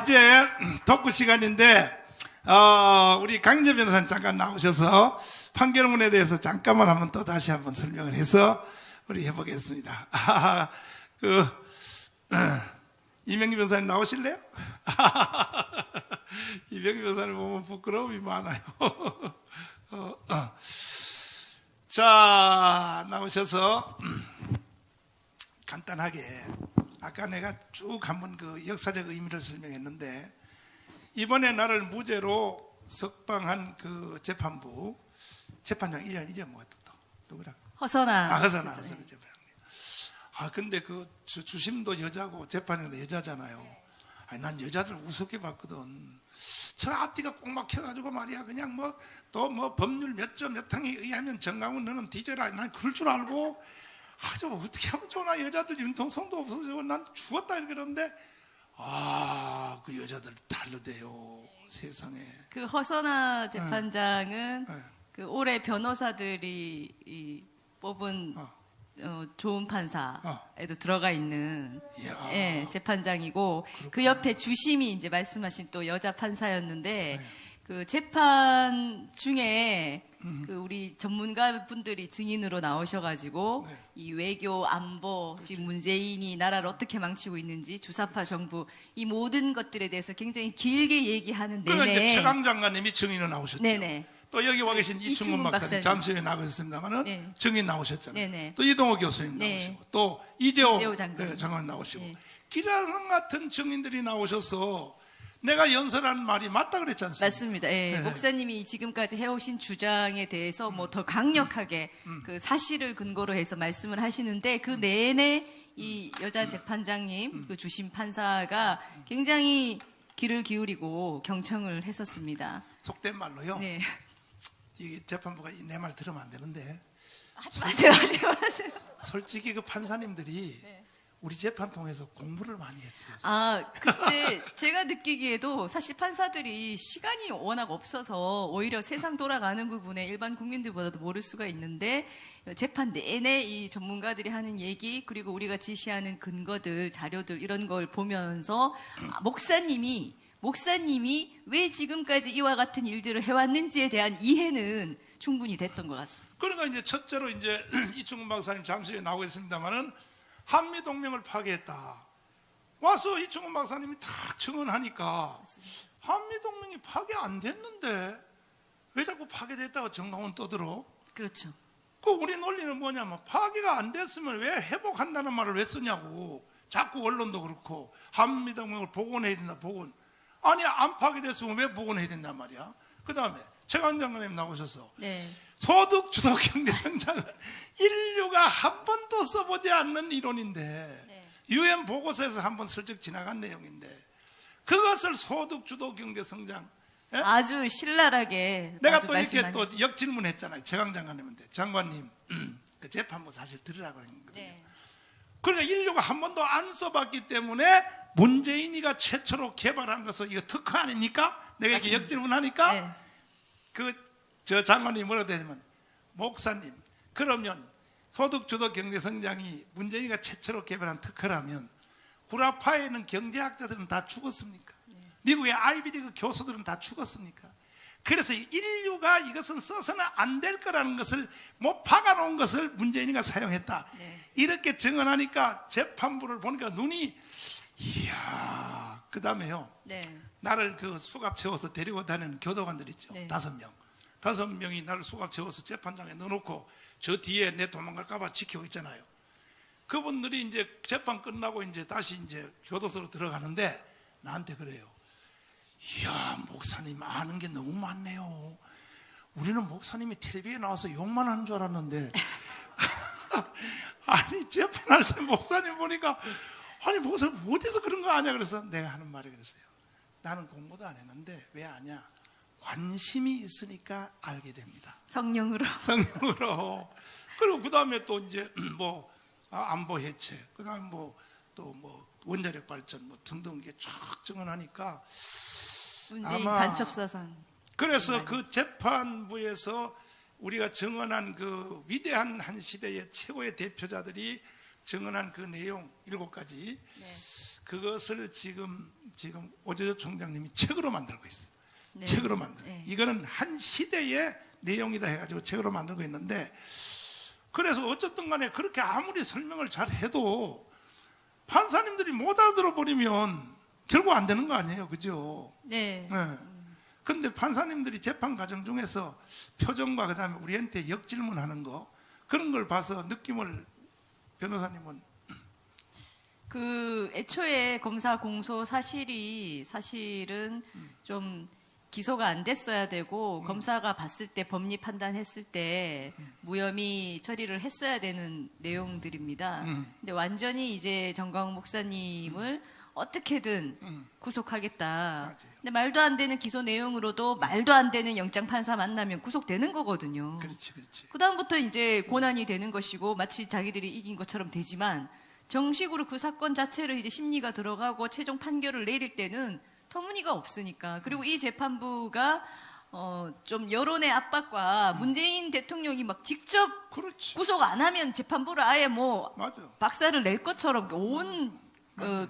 이제 덕후 시간인데 우리 강인재 변호사님 잠깐 나오셔서 판결문에 대해서 잠깐만 한번 또 다시 한번 설명을 해서 우리 해보겠습니다. 이명기 변호사님 나오실래요? 이명기 변호사님 보면 부끄러움이 많아요. 자, 나오셔서 간단하게 아까 내가 쭉 한번 그 역사적 의미를 설명했는데, 이번에 나를 무죄로 석방한 그 재판부 재판장 이름이 뭐였다 또 누구라? 허선아. 허선아 재판장님. 근데 그 주심도 여자고 재판장도 여자잖아요. 아니, 난 여자들 우습게 봤거든. 저 앞뒤가 꼭 막혀가지고 말이야. 그냥 또 법률 몇 점 몇 항에 의하면 정강훈 너는 뒤져라. 난 그럴 줄 알고 저 어떻게 하면 좋나. 여자들 융통성도 없어서 난 죽었다 이러는데 그 여자들 다르대요. 세상에. 그 허선아 재판장은 그 올해 변호사들이 뽑은 좋은 판사에도 들어가 있는 재판장이고, 그렇구나. 그 옆에 주심이 이제 말씀하신 또 여자 판사였는데, 그 재판 중에 그 우리 전문가 분들이 증인으로 나오셔가지고 이 외교 안보, 지금 문재인이 나라를 어떻게 망치고 있는지, 주사파 정부 이 모든 것들에 대해서 굉장히 길게 얘기하는 내내. 그러니까 이제 최강 장관님이 증인으로 나오셨죠. 네네. 또 여기 와 계신 이충근 박사님 잠시 후에 나오셨습니다만은 증인 나오셨잖아요. 네네. 또 이동호 교수님 나오시고 또 이재호 장관 나오시고 기라성 같은 증인들이 나오셔서 내가 연설하는 말이 맞다 그랬지 않습니까? 맞습니다. 목사님이 지금까지 해오신 주장에 대해서 더 강력하게 그 사실을 근거로 해서 말씀을 하시는데, 그 내내 이 여자 재판장님, 그 주심 판사가 굉장히 귀를 기울이고 경청을 했었습니다. 속된 말로요. 네. 이 재판부가 내 말 들으면 안 되는데. 하지 마세요. 솔직히 그 판사님들이 우리 재판 통해서 공부를 많이 했어요. 그때 제가 느끼기에도 사실 판사들이 시간이 워낙 없어서 오히려 세상 돌아가는 부분에 일반 국민들보다도 모를 수가 있는데, 재판 내내 이 전문가들이 하는 얘기, 그리고 우리가 제시하는 근거들, 자료들 이런 걸 보면서 목사님이 왜 지금까지 이와 같은 일들을 해왔는지에 대한 이해는 충분히 됐던 것 같습니다. 그러니까 이제 첫째로 이제 이충근 박사님 잠시 후에 나오겠습니다만은 한미동맹을 파괴했다. 와서 이충근 박사님이 딱 증언하니까 한미동맹이 파괴 안 됐는데 왜 자꾸 파괴됐다고 정강훈 떠들어? 그렇죠. 그 우리 논리는 뭐냐면 파괴가 안 됐으면 왜 회복한다는 말을 왜 쓰냐고. 자꾸 언론도 그렇고 한미동맹을 복원해야 된다. 복원. 아니 안 파괴됐으면 왜 복원해야 된단 말이야. 그 다음에 최강 장관님 나오셔서 소득 주도 경제 성장은 인류가 한 번도 써보지 않는 이론인데 유엔 보고서에서 한번 슬쩍 지나간 내용인데 그것을 소득 주도 경제 성장 아주 신랄하게 내가 또 이렇게 또 역질문했잖아요. 최강 장관님한테. 장관님 그 재판부 사실 들으라고 하는 거예요. 그러니까 인류가 한 번도 안 써봤기 때문에 문재인이가 최초로 개발한 것은 이거 특허 아닙니까? 내가 이렇게 역질문하니까 저 장관님이 뭐라고 되냐면, 목사님 그러면 소득주도 경제성장이 문재인이가 최초로 개발한 특허라면 구라파에 있는 경제학자들은 다 죽었습니까? 미국의 아이비리그 교수들은 다 죽었습니까? 그래서 인류가 이것은 써서는 안 될 거라는 것을 못 박아놓은 것을 문재인이가 사용했다. 이렇게 증언하니까 재판부를 보니까 눈이 이야. 그 다음에요. 나를 그 수갑 채워서 데리고 다니는 교도관들 있죠. 5명. 5명이 나를 수갑 채워서 재판장에 넣어놓고 저 뒤에 내 도망갈까봐 지키고 있잖아요. 그분들이 이제 재판 끝나고 이제 다시 이제 교도소로 들어가는데 나한테 그래요. 이야, 목사님 아는 게 너무 많네요. 우리는 목사님이 텔레비에 나와서 욕만 하는 줄 알았는데 아니 재판할 때 목사님 보니까 아니 목사님 어디서 그런 거 아냐. 그래서 내가 하는 말이 그랬어요. 나는 공부도 안 했는데 왜 아냐? 관심이 있으니까 알게 됩니다. 성령으로. 그리고 그 다음에 또 이제 안보 해체, 그 다음 또 원자력 발전 등등 이게 쫙 증언하니까 문재인 간첩 사상. 그래서 그 재판부에서 우리가 증언한 그 위대한 한 시대의 최고의 대표자들이 증언한 그 내용 7가지. 그것을 지금 오재조 총장님이 책으로 만들고 있어요. 네. 책으로 만들고. 네. 이거는 한 시대의 내용이다 해가지고 책으로 만들고 있는데, 그래서 어쨌든 간에 그렇게 아무리 설명을 잘 해도 판사님들이 못 알아들어버리면 결국 안 되는 거 아니에요. 그죠? 네. 네. 근데 판사님들이 재판 과정 중에서 표정과 그다음에 우리한테 역질문하는 거, 그런 걸 봐서 느낌을 변호사님은 애초에 검사 공소 사실은 좀 기소가 안 됐어야 되고 검사가 봤을 때 법리 판단했을 때 무혐의 처리를 했어야 되는 내용들입니다. 근데 완전히 이제 정광훈 목사님을 어떻게든 구속하겠다. 맞아요. 근데 말도 안 되는 기소 내용으로도 말도 안 되는 영장 판사 만나면 구속되는 거거든요. 그렇지. 그다음부터 이제 고난이 되는 것이고 마치 자기들이 이긴 것처럼 되지만 정식으로 그 사건 자체를 이제 심리가 들어가고 최종 판결을 내릴 때는 터무니가 없으니까. 그리고 이 재판부가 좀 여론의 압박과 문재인 대통령이 막 직접 그렇지. 구속 안 하면 재판부를 아예 뭐 맞아. 박살을 낼 것처럼 온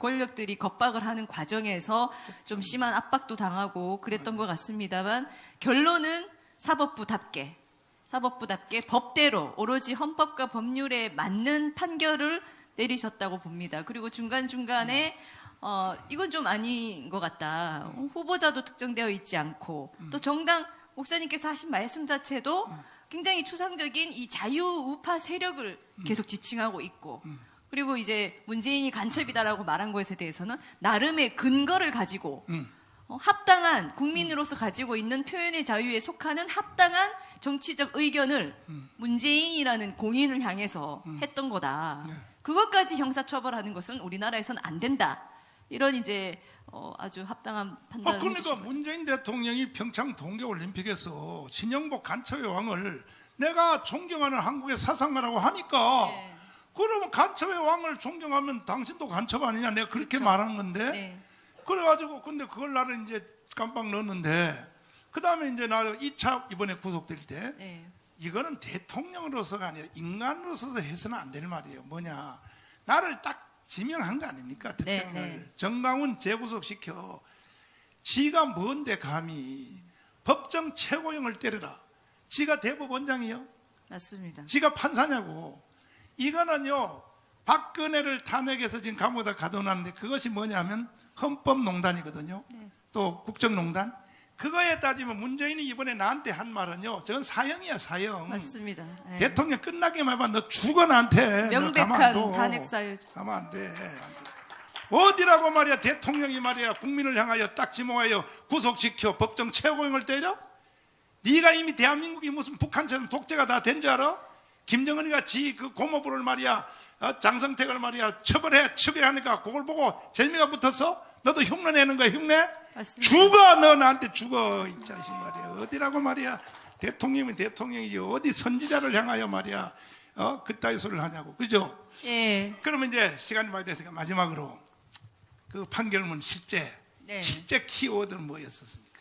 권력들이 겁박을 하는 과정에서 좀 심한 압박도 당하고 그랬던 것 같습니다만, 결론은 사법부답게 법대로 오로지 헌법과 법률에 맞는 판결을 내리셨다고 봅니다. 그리고 중간중간에 이건 좀 아닌 것 같다. 후보자도 특정되어 있지 않고 또 정당 목사님께서 하신 말씀 자체도 굉장히 추상적인 이 자유우파 세력을 계속 지칭하고 있고, 그리고 이제 문재인이 간첩이다라고 말한 것에 대해서는 나름의 근거를 가지고 합당한 국민으로서 가지고 있는 표현의 자유에 속하는 합당한 정치적 의견을 문재인이라는 공인을 향해서 했던 거다. 그것까지 형사처벌하는 것은 우리나라에서는 안 된다. 이런 이제 아주 합당한 판단을 그러니까 해주신 문재인 대통령이 평창 동계올림픽에서 신영복 간첩의 왕을 내가 존경하는 한국의 사상가라고 하니까 네. 그러면 간첩의 왕을 존경하면 당신도 간첩 아니냐, 내가 그렇게 그렇죠. 말하는 건데. 네. 그래가지고 근데 그걸 나는 이제 깜빡 넣었는데, 그 다음에 이제 나 2차 이번에 구속될 때 네. 이거는 대통령으로서가 아니라 인간으로서 해서는 안 될 말이에요. 뭐냐, 나를 딱 지명한 거 아닙니까? 대통령을. 네. 정강훈 재구속시켜. 지가 뭔데 감히 법정 최고형을 때려라. 지가 대법원장이요? 맞습니다. 지가 판사냐고. 이거는요, 박근혜를 탄핵해서 지금 감옥에다 가둬놨는데 그것이 뭐냐면 헌법농단이거든요. 네. 또 국정농단. 그거에 따지면 문재인이 이번에 나한테 한 말은요, 저건 사형이야, 사형. 맞습니다. 네. 대통령 끝나기만 해봐. 너 죽어, 나한테. 명백한 탄핵사유죠. 가만 안 돼. 어디라고 말이야, 대통령이 말이야 국민을 향하여 딱 지목하여 구속시켜 법정 최고형을 때려? 네가 이미 대한민국이 무슨 북한처럼 독재가 다 된 줄 알아? 김정은이가 지 그 고모부를 말이야, 장성택을 말이야 처벌해 추계하니까 그걸 보고 재미가 붙어서 너도 흉내 내는 거야, 흉내? 맞습니다. 죽어, 너 나한테 죽어, 이 자식 말이야. 어디라고 말이야, 대통령이면 대통령이지 어디 선지자를 향하여 말이야 그따위 소리를 하냐고. 그죠? 예. 그러면 이제 시간이 많이 됐으니까 마지막으로 그 판결문 실제 키워드는 뭐였었습니까?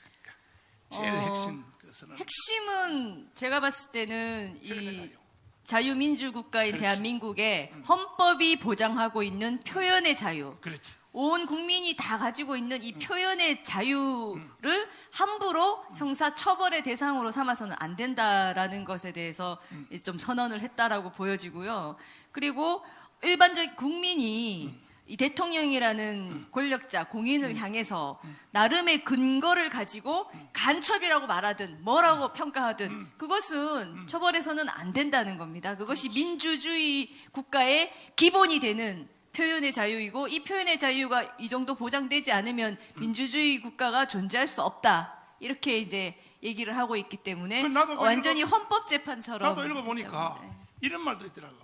제일 핵심 것은 핵심은 제가 봤을 때는 이 표현의 자유민주 국가인 그렇지. 대한민국에 헌법이 보장하고 있는 표현의 자유, 그렇지. 온 국민이 다 가지고 있는 이 표현의 자유를 함부로 형사 처벌의 대상으로 삼아서는 안 된다라는 것에 대해서 좀 선언을 했다라고 보여지고요. 그리고 일반적 국민이 이 대통령이라는 권력자 공인을 향해서 나름의 근거를 가지고 간첩이라고 말하든 뭐라고 평가하든 그것은 처벌해서는 안 된다는 겁니다. 그것이 민주주의 국가의 기본이 되는 표현의 자유이고, 이 표현의 자유가 이 정도 보장되지 않으면 민주주의 국가가 존재할 수 없다. 이렇게 이제 얘기를 하고 있기 때문에 나도 완전히 헌법재판처럼. 나도 읽어보니까 네. 이런 말도 있더라고.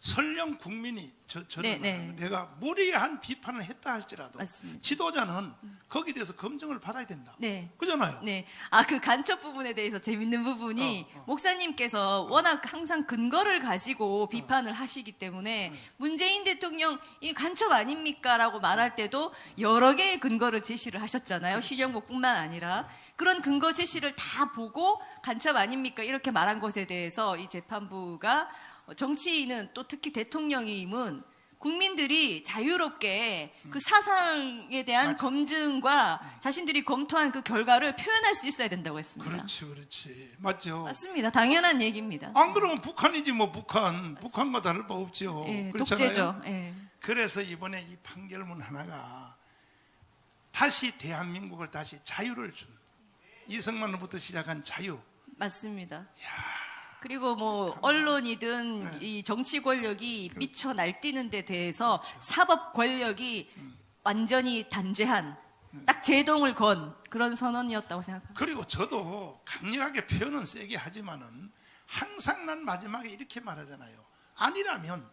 설령 국민이 저는 네. 내가 무리한 비판을 했다 할지라도 맞습니다. 지도자는 거기에 대해서 검증을 받아야 된다. 네. 그잖아요. 네. 그 간첩 부분에 대해서 재밌는 부분이 목사님께서 워낙 항상 근거를 가지고 비판을 하시기 때문에 문재인 대통령 이 간첩 아닙니까? 라고 말할 때도 여러 개의 근거를 제시를 하셨잖아요. 신영복뿐만 아니라. 그런 근거 제시를 다 보고 간첩 아닙니까? 이렇게 말한 것에 대해서 이 재판부가 정치인은 또 특히 대통령임은 국민들이 자유롭게 그 사상에 대한 맞아. 검증과 자신들이 검토한 그 결과를 표현할 수 있어야 된다고 했습니다. 그렇지. 맞죠. 맞습니다. 당연한 얘기입니다. 안 그러면 북한이지 뭐 북한과 다를 바 없지요. 예, 그렇잖아요. 독재죠. 예. 그래서 이번에 이 판결문 하나가 다시 대한민국을 다시 자유를 준 이승만으로부터 시작한 자유. 맞습니다. 그리고 뭐 언론이든 이 정치 권력이 미쳐 날뛰는 데 대해서 사법 권력이 완전히 단죄한 딱 제동을 건 그런 선언이었다고 생각합니다. 그리고 저도 강력하게 표현은 세게 하지만은 항상 난 마지막에 이렇게 말하잖아요. 아니라면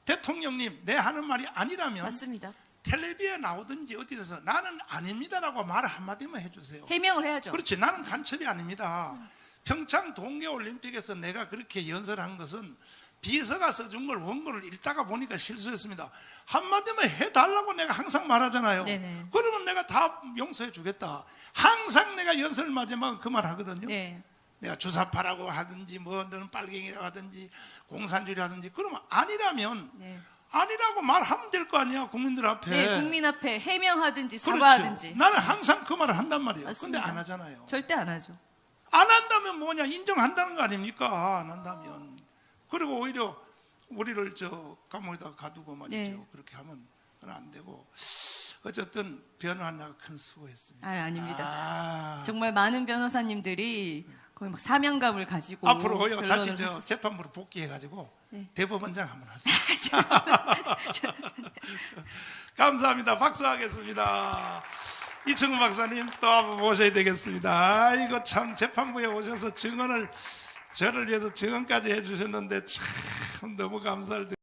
대통령님 내 하는 말이 아니라면 맞습니다. 텔레비에 나오든지 어디서 나는 아닙니다라고 말 한마디만 해주세요. 해명을 해야죠. 그렇지. 나는 간첩이 아닙니다. 평창 동계올림픽에서 내가 그렇게 연설한 것은 비서가 써준 걸 원고를 읽다가 보니까 실수했습니다. 한마디만 해달라고 내가 항상 말하잖아요. 네네. 그러면 내가 다 용서해 주겠다. 항상 내가 연설 마지막은 그 말 하거든요. 네. 내가 주사파라고 하든지 뭐 너는 빨갱이라고 하든지 공산주의라 하든지 그러면 아니라면 네. 아니라고 말하면 될 거 아니야 국민들 앞에. 네, 국민 앞에 해명하든지 그렇죠. 사과하든지. 나는 항상 그 말을 한단 말이에요. 맞습니다. 근데 안 하잖아요. 절대 안 하죠. 안 한다면 뭐냐 인정한다는 거 아닙니까? 안 한다면. 그리고 오히려 우리를 저 감옥에다 가두고 말이죠. 네. 그렇게 하면 그건 안 되고. 어쨌든 변호하느라 큰 수고했습니다. 아닙니다. 정말 많은 변호사님들이 거의 막 사명감을 가지고 앞으로요 변론을 다시 저 하셨어요. 재판부로 복귀해가지고 네. 대법원장 한번 하세요. 감사합니다. 박수하겠습니다. 이충훈 박사님 또 한번 모셔야 되겠습니다. 아이고 참 재판부에 오셔서 증언을 저를 위해서 증언까지 해주셨는데 참 너무 감사를 드립니다.